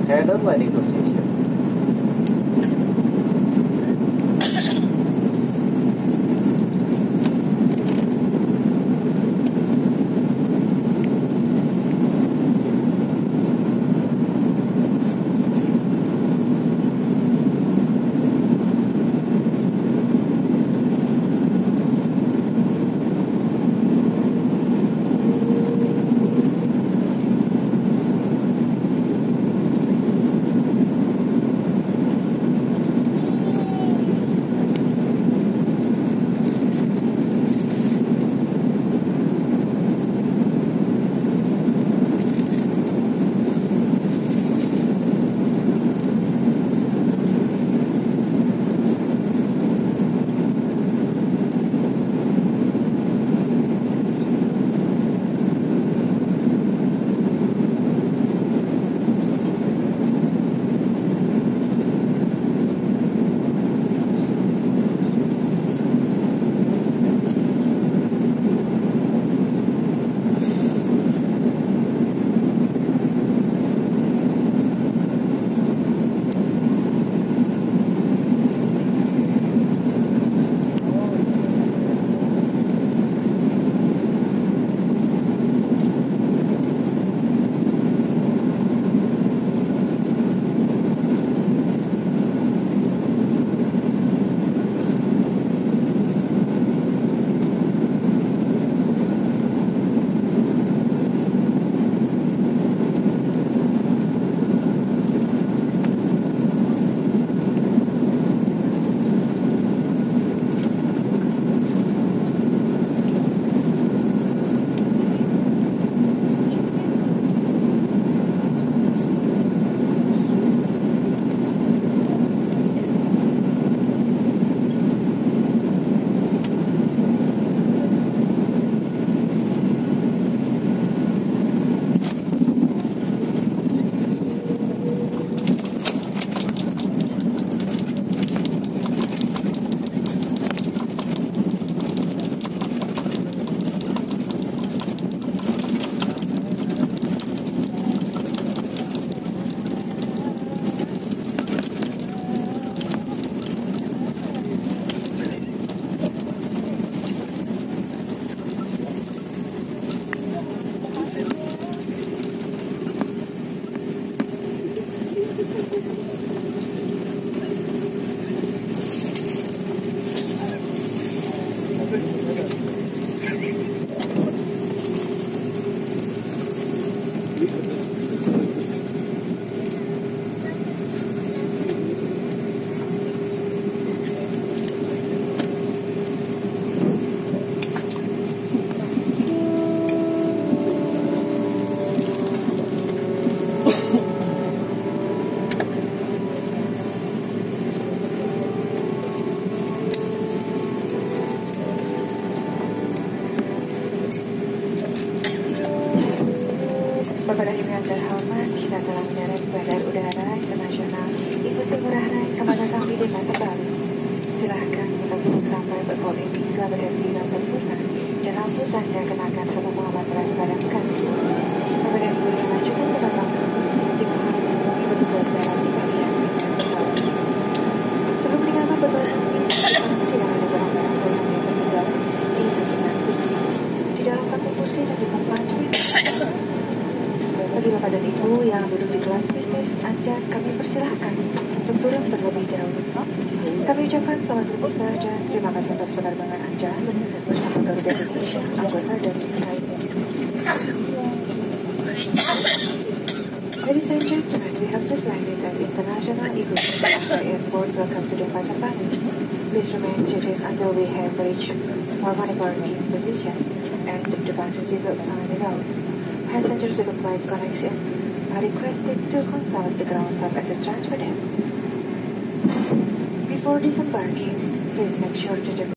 Right-handed landing position. Bapak dan Ibu yang terhormat, kita telah mendarat di Bandar Udara Internasional Igusti Ngurah Rai kepada kami dengan terbang. Silahkan untuk duduk sampai pesawat ini telah berhenti dengan sempurna dan lampu tanda kenakan semua pengamatan dipadamkan. Bapak dan Ibu yang lanjutkan penerbangan, dimohon untuk bertugas dalam di bagian pesawat. Sebelum meninggalkan pesawat ini, tidak ada barang-barang yang tertinggal di bagian kursi, di dalam kantong kursi dan di tempat bagi Bapak dan Ibu yang duduk di kelas bisnis Anda, kami persilahkan untuk turun terlebih dahulu. Kami ucapkan selamat berputar dan terima kasih atas penerbangan Anda bersama Garuda Indonesia, anggota dari KAI. Ladies and gentlemen, we have just landed at International Iguchi Airport. Welcome to departure planning. Please remain seated until we have reached normal parking position and the departure seatbelt sign is out. Passengers with a flight connection are requested to consult the ground staff at the transfer desk. Before disembarking, please make sure to